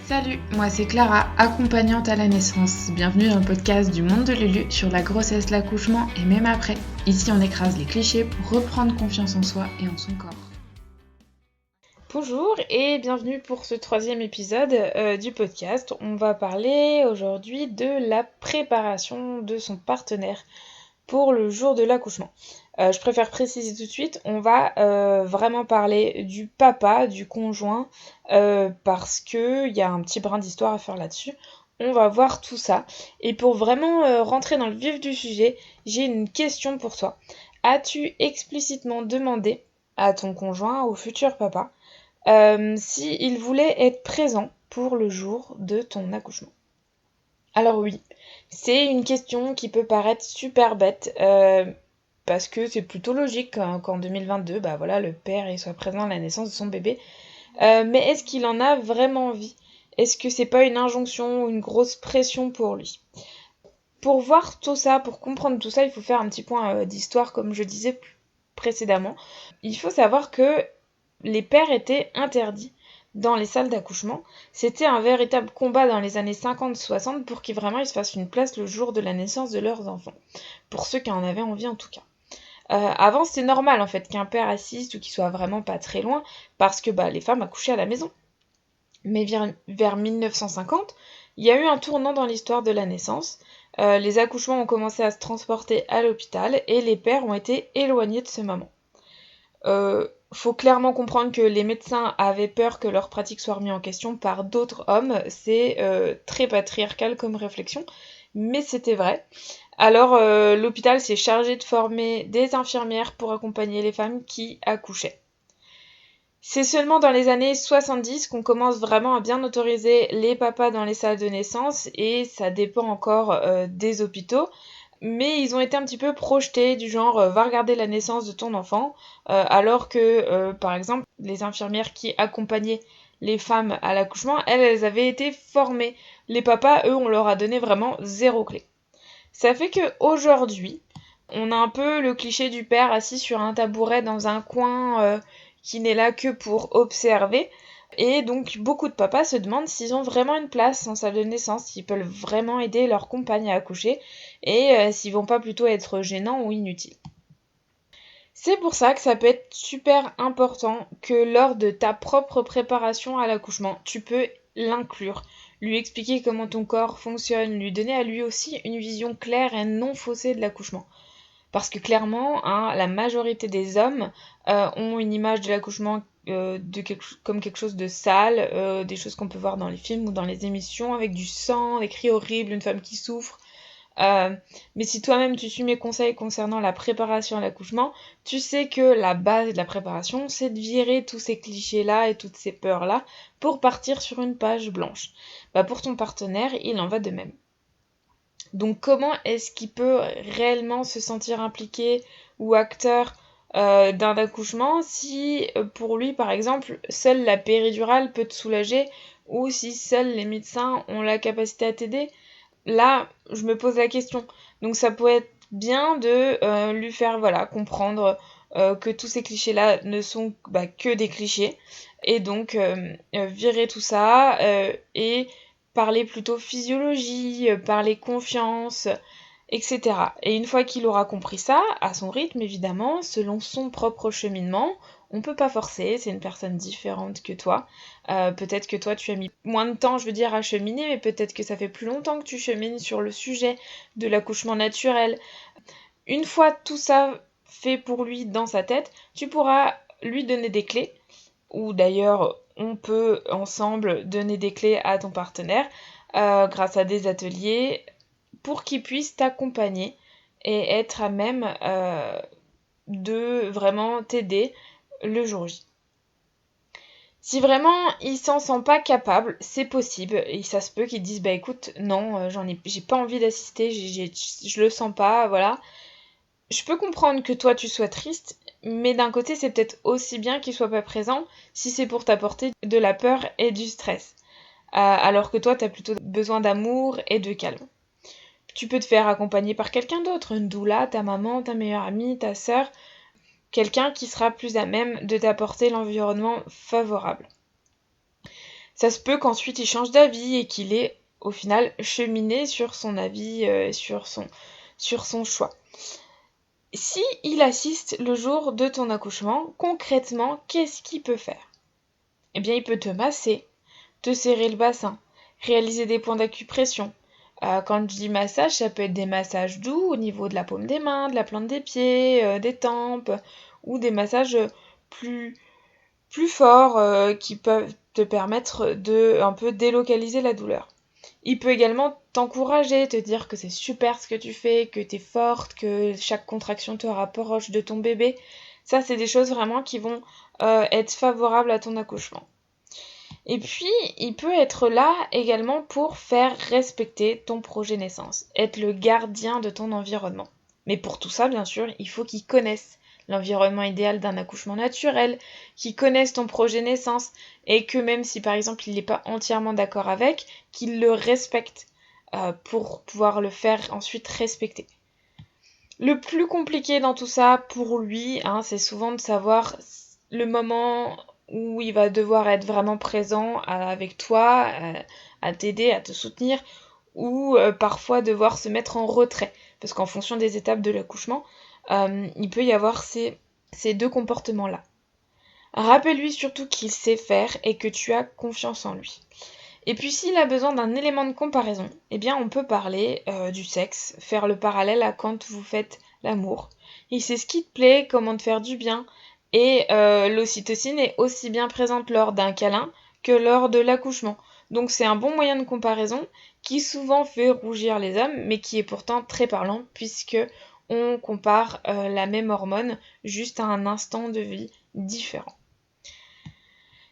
Salut, moi c'est Clara, accompagnante à la naissance. Bienvenue dans le podcast du monde de Lulu sur la grossesse, l'accouchement et même après. Ici on écrase les clichés pour reprendre confiance en soi et en son corps. Bonjour et bienvenue pour ce 3e épisode du podcast. On va parler aujourd'hui de la préparation de son partenaire pour le jour de l'accouchement. Je préfère préciser tout de suite, on va vraiment parler du papa, du conjoint, parce qu'il y a un petit brin d'histoire à faire là-dessus. On va voir tout ça. Et pour vraiment rentrer dans le vif du sujet, j'ai une question pour toi. As-tu explicitement demandé à ton conjoint, au futur papa, s'il voulait être présent pour le jour de ton accouchement? Alors oui, c'est une question qui peut paraître super bête, parce que c'est plutôt logique qu'en 2022, bah voilà, le père il soit présent à la naissance de son bébé. Mais est-ce qu'il en a vraiment envie? Est-ce que c'est pas une injonction ou une grosse pression pour lui? Pour voir tout ça, pour comprendre tout ça, il faut faire un petit point d'histoire, comme je disais précédemment. Il faut savoir que les pères étaient interdits dans les salles d'accouchement. C'était un véritable combat dans les années 50-60 pour qu'ils vraiment ils se fassent une place le jour de la naissance de leurs enfants. Pour ceux qui en avaient envie en tout cas. Avant, c'était normal en fait qu'un père assiste ou qu'il soit vraiment pas très loin parce que les femmes accouchaient à la maison. Mais vers 1950, il y a eu un tournant dans l'histoire de la naissance. Les accouchements ont commencé à se transporter à l'hôpital et les pères ont été éloignés de ce moment. Faut clairement comprendre que les médecins avaient peur que leur pratique soit remise en question par d'autres hommes. C'est très patriarcal comme réflexion, mais c'était vrai. Alors l'hôpital s'est chargé de former des infirmières pour accompagner les femmes qui accouchaient. C'est seulement dans les années 70 qu'on commence vraiment à bien autoriser les papas dans les salles de naissance, et ça dépend encore des hôpitaux. Mais ils ont été un petit peu projetés, du genre va regarder la naissance de ton enfant, alors que par exemple les infirmières qui accompagnaient les femmes à l'accouchement, elles avaient été formées. Les papas, eux, on leur a donné vraiment zéro clé. Ça fait que aujourd'hui, on a un peu le cliché du père assis sur un tabouret dans un coin qui n'est là que pour observer. Et donc beaucoup de papas se demandent s'ils ont vraiment une place en salle de naissance, s'ils peuvent vraiment aider leur compagne à accoucher, et s'ils vont pas plutôt être gênants ou inutiles. C'est pour ça que ça peut être super important que lors de ta propre préparation à l'accouchement, tu peux l'inclure, lui expliquer comment ton corps fonctionne, lui donner à lui aussi une vision claire et non faussée de l'accouchement. Parce que clairement, la majorité des hommes ont une image de l'accouchement comme quelque chose de sale, des choses qu'on peut voir dans les films ou dans les émissions, avec du sang, des cris horribles, une femme qui souffre. Mais si toi-même tu suis mes conseils concernant la préparation à l'accouchement, tu sais que la base de la préparation, c'est de virer tous ces clichés-là et toutes ces peurs-là pour partir sur une page blanche. Pour ton partenaire, il en va de même. Donc comment est-ce qu'il peut réellement se sentir impliqué ou acteur d'un accouchement si pour lui par exemple seule la péridurale peut te soulager, ou si seuls les médecins ont la capacité à t'aider? Là je me pose la question. Donc ça pourrait être bien de lui faire comprendre que tous ces clichés là ne sont que des clichés, et donc virer tout ça et parler plutôt physiologie, parler confiance, etc. Et une fois qu'il aura compris ça, à son rythme évidemment, selon son propre cheminement, on peut pas forcer, c'est une personne différente que toi. Peut-être que toi tu as mis moins de temps, à cheminer, mais peut-être que ça fait plus longtemps que tu chemines sur le sujet de l'accouchement naturel. Une fois tout ça fait pour lui dans sa tête, tu pourras lui donner des clés, ou d'ailleurs on peut ensemble donner des clés à ton partenaire grâce à des ateliers pour qu'il puisse t'accompagner et être à même de vraiment t'aider le jour J. Si vraiment il s'en sent pas capable, c'est possible, et ça se peut qu'il dise écoute, non, j'ai pas envie d'assister, je le sens pas, voilà. Je peux comprendre que toi tu sois triste, mais d'un côté c'est peut-être aussi bien qu'il soit pas présent si c'est pour t'apporter de la peur et du stress. Alors que toi t'as plutôt besoin d'amour et de calme. Tu peux te faire accompagner par quelqu'un d'autre, une doula, ta maman, ta meilleure amie, ta sœur, quelqu'un qui sera plus à même de t'apporter l'environnement favorable. Ça se peut qu'ensuite il change d'avis et qu'il ait au final cheminé sur son avis, sur son choix. Si il assiste le jour de ton accouchement, concrètement, qu'est-ce qu'il peut faire? Eh bien, il peut te masser, te serrer le bassin, réaliser des points d'acupression. Quand je dis massage, ça peut être des massages doux au niveau de la paume des mains, de la plante des pieds, des tempes, ou des massages plus forts qui peuvent te permettre de un peu délocaliser la douleur. Il peut également t'encourager, te dire que c'est super ce que tu fais, que t'es forte, que chaque contraction te rapproche de ton bébé. Ça, c'est des choses vraiment qui vont être favorables à ton accouchement. Et puis, il peut être là également pour faire respecter ton projet naissance, être le gardien de ton environnement. Mais pour tout ça, bien sûr, il faut qu'il connaisse l'environnement idéal d'un accouchement naturel, qu'il connaisse ton projet naissance, et que même si par exemple il n'est pas entièrement d'accord avec, qu'il le respecte pour pouvoir le faire ensuite respecter. Le plus compliqué dans tout ça pour lui, c'est souvent de savoir le moment où il va devoir être vraiment présent avec toi, à t'aider, à te soutenir, ou parfois devoir se mettre en retrait. Parce qu'en fonction des étapes de l'accouchement, il peut y avoir ces deux comportements-là. Rappelle-lui surtout qu'il sait faire et que tu as confiance en lui. Et puis s'il a besoin d'un élément de comparaison, eh bien on peut parler du sexe, faire le parallèle à quand vous faites l'amour. Il sait ce qui te plaît, comment te faire du bien, et l'ocytocine est aussi bien présente lors d'un câlin que lors de l'accouchement. Donc c'est un bon moyen de comparaison qui souvent fait rougir les hommes, mais qui est pourtant très parlant puisque on compare la même hormone juste à un instant de vie différent.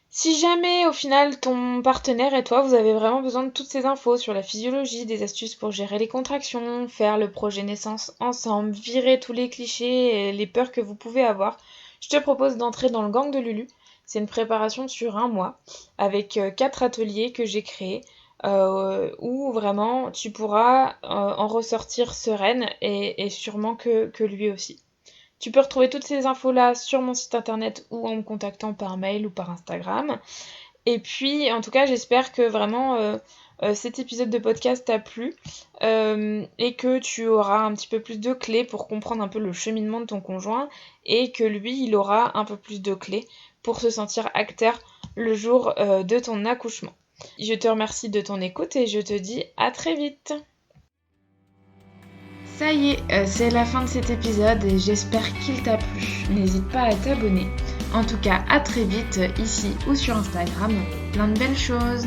Si jamais au final ton partenaire et toi vous avez vraiment besoin de toutes ces infos sur la physiologie, des astuces pour gérer les contractions, faire le projet naissance ensemble, virer tous les clichés et les peurs que vous pouvez avoir, je te propose d'entrer dans le gang de Lulu. C'est une préparation sur 1 mois avec 4 ateliers que j'ai créés où vraiment tu pourras en ressortir sereine et sûrement que lui aussi. Tu peux retrouver toutes ces infos-là sur mon site internet ou en me contactant par mail ou par Instagram. Et puis, en tout cas, j'espère que vraiment cet épisode de podcast t'a plu et que tu auras un petit peu plus de clés pour comprendre un peu le cheminement de ton conjoint et que lui, il aura un peu plus de clés pour se sentir acteur le jour de ton accouchement. Je te remercie de ton écoute et je te dis à très vite. Ça y est, c'est la fin de cet épisode et j'espère qu'il t'a plu. N'hésite pas à t'abonner. En tout cas, à très vite ici ou sur Instagram. Plein de belles choses.